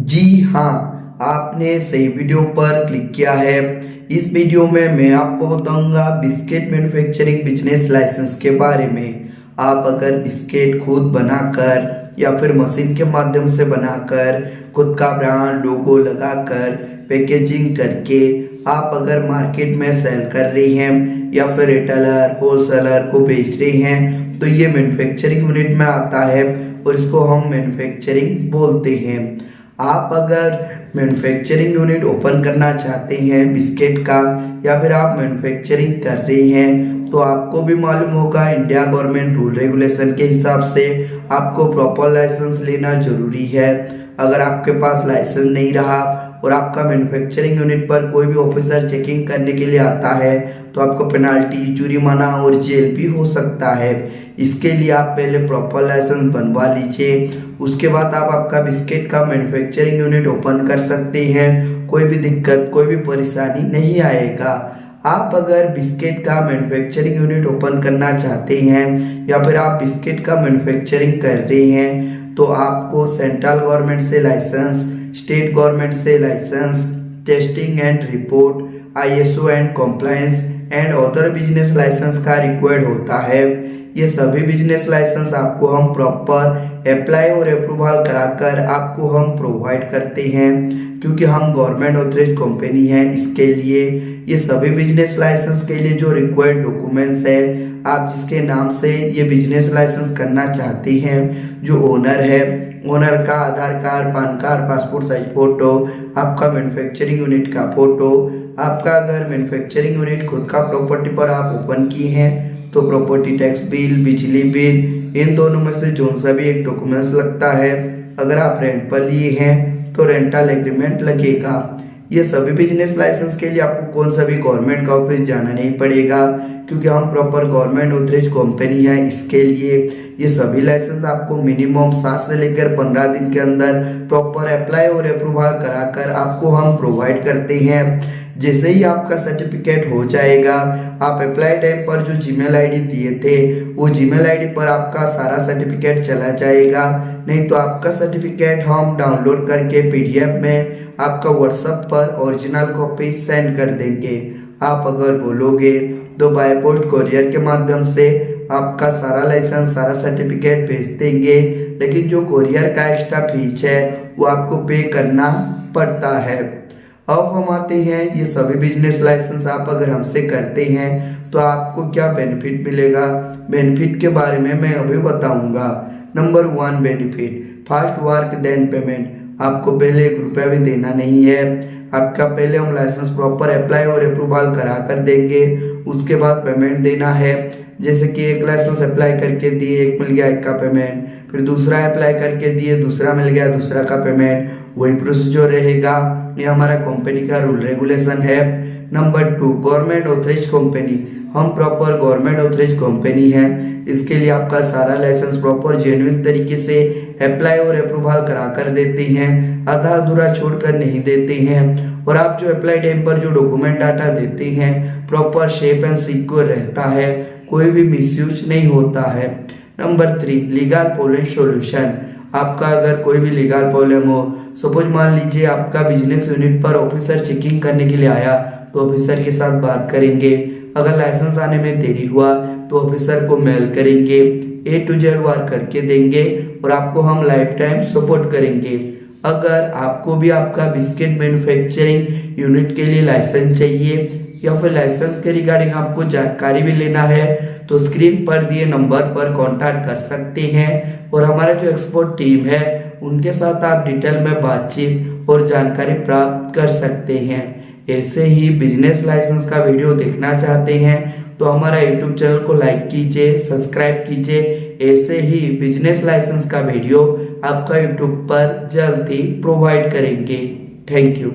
जी हाँ, आपने सही वीडियो पर क्लिक किया है। इस वीडियो में मैं आपको बताऊंगा बिस्किट मैन्युफैक्चरिंग बिजनेस लाइसेंस के बारे में। आप अगर बिस्किट खुद बनाकर या फिर मशीन के माध्यम से बनाकर खुद का ब्रांड लोगो लगाकर पैकेजिंग करके आप अगर मार्केट में सेल कर रहे हैं या फिर रिटेलर होलसेलर को बेच रहे हैं तो ये मैन्युफैक्चरिंग यूनिट में आता है और इसको हम मैन्युफैक्चरिंग बोलते हैं। आप अगर मैन्युफैक्चरिंग यूनिट ओपन करना चाहते हैं बिस्किट का या फिर आप मैन्युफैक्चरिंग कर रहे हैं तो आपको भी मालूम होगा इंडिया गवर्नमेंट रूल रेगुलेशन के हिसाब से आपको प्रॉपर लाइसेंस लेना जरूरी है। अगर आपके पास लाइसेंस नहीं रहा और आपका मैन्युफैक्चरिंग यूनिट पर कोई भी ऑफिसर चेकिंग करने के लिए आता है तो आपको पेनाल्टी जुर्माना और जेल भी हो सकता है। इसके लिए आप पहले प्रॉपर लाइसेंस बनवा लीजिए, उसके बाद आप आपका बिस्किट का मैन्युफैक्चरिंग यूनिट ओपन कर सकते हैं। कोई भी दिक्कत कोई भी परेशानी नहीं आएगा। आप अगर बिस्किट का मैन्युफैक्चरिंग यूनिट ओपन करना चाहते हैं या फिर आप बिस्किट का मैन्युफैक्चरिंग कर रहे हैं तो आपको सेंट्रल गवर्नमेंट से लाइसेंस, स्टेट गवर्नमेंट से license, testing and report, ISO and compliance and other business license का रिक्वायर्ड होता है। ये सभी बिजनेस लाइसेंस आपको हम प्रॉपर अप्लाई और अप्रूवल कराकर आपको हम प्रोवाइड करते हैं क्योंकि हम गवर्नमेंट ऑथराइज्ड कंपनी है। इसके लिए ये सभी बिजनेस लाइसेंस के लिए जो रिक्वायर्ड डॉक्यूमेंट्स है, आप जिसके नाम से ये बिजनेस लाइसेंस करना चाहते हैं, जो ओनर है, ओनर का Aadhaar card, PAN card, passport size photo, आपका मैन्युफैक्चरिंग यूनिट का फोटो, आपका अगर मैन्युफैक्चरिंग यूनिट खुद का प्रॉपर्टी पर आप ओपन किए हैं तो प्रॉपर्टी टैक्स बिल, बिजली बिल, इन दोनों में से जो सा भी एक डॉक्यूमेंट्स लगता है। अगर आप रेंट पर लिए हैं तो रेंटल एग्रीमेंट लगेगा। ये सभी बिजनेस लाइसेंस के लिए आपको कौन सा भी गवर्नमेंट का ऑफिस जाना नहीं पड़ेगा क्योंकि हम प्रॉपर गवर्नमेंट ऑथराइज्ड कंपनी है। इसके लिए ये सभी लाइसेंस आपको मिनिमम 7 से लेकर 15 दिन के अंदर प्रॉपर अप्लाई और अप्रूवल कराकर आपको हम प्रोवाइड करते हैं। जैसे ही आपका सर्टिफिकेट हो जाएगा, आप अप्लाई टाइम पर जो जीमेल आईडी दिए थे वो जीमेल आईडी पर आपका सारा सर्टिफिकेट चला जाएगा। नहीं तो आपका सर्टिफिकेट हम डाउनलोड करके PDF में आपका व्हाट्सएप पर ओरिजिनल कॉपी सेंड कर देंगे। आप अगर बोलोगे तो बाय पोस्ट कोरियर के माध्यम से आपका सारा लाइसेंस, सारा सर्टिफिकेट भेज देंगे, लेकिन जो कोरियर का एक्स्ट्रा फीस है वो आपको पे करना पड़ता है। अब हम आते हैं ये सभी बिजनेस लाइसेंस आप अगर हमसे करते हैं तो आपको क्या बेनिफिट मिलेगा। बेनिफिट के बारे में मैं अभी बताऊंगा। Number 1 benefit, fast work then payment. आपको पहले 1 रुपया भी देना नहीं है। आपका पहले हम लाइसेंस प्रॉपर अप्लाई और अप्रूवल करा कर देंगे, उसके बाद पेमेंट देना है। जैसे कि एक लाइसेंस अप्लाई करके दिए, एक मिल गया, एक का पेमेंट, फिर दूसरा अप्लाई करके दिए, दूसरा मिल गया, दूसरा का पेमेंट, वही प्रोसीजर रहेगा। ये हमारा कंपनी का रूल रेगुलेशन है। Number 2 government authorised company. हम प्रॉपर गवर्नमेंट ऑथराइज्ड कंपनी है। इसके लिए आपका सारा लाइसेंस प्रॉपर जेन्युइन तरीके से अप्लाई और अप्रूवल करा कर देते हैं, आधा अधूरा छोड़कर नहीं देते हैं। और आप जो अप्लाई टाइम पर जो डॉक्यूमेंट डाटा देते हैं प्रॉपर शेप एंड सिक्योर रहता है, कोई भी मिसयूज नहीं होता है। Number 3 legal problem solution. आपका अगर कोई भी लीगल प्रॉब्लम हो, सपोज मान लीजिए आपका बिजनेस यूनिट पर ऑफिसर चेकिंग करने के लिए आया तो ऑफिसर के साथ बात करेंगे। अगर लाइसेंस आने में देरी हुआ तो ऑफिसर को मेल करेंगे, A to Z वर्क करके देंगे और आपको हम लाइफ टाइम सपोर्ट करेंगे। अगर आपको भी आपका बिस्किट मैन्युफैक्चरिंग यूनिट के लिए लाइसेंस चाहिए या फिर लाइसेंस के रिगार्डिंग आपको जानकारी भी लेना है तो स्क्रीन पर दिए नंबर पर कांटेक्ट कर सकते हैं और हमारा जो एक्सपर्ट टीम है उनके साथ आप डिटेल में बातचीत और जानकारी प्राप्त कर सकते हैं। ऐसे ही बिजनेस लाइसेंस का वीडियो देखना चाहते हैं तो हमारा YouTube चैनल को लाइक कीजिए, सब्सक्राइब कीजिए। ऐसे ही बिजनेस लाइसेंस का वीडियो आपका YouTube पर जल्द ही प्रोवाइड करेंगे। Thank you.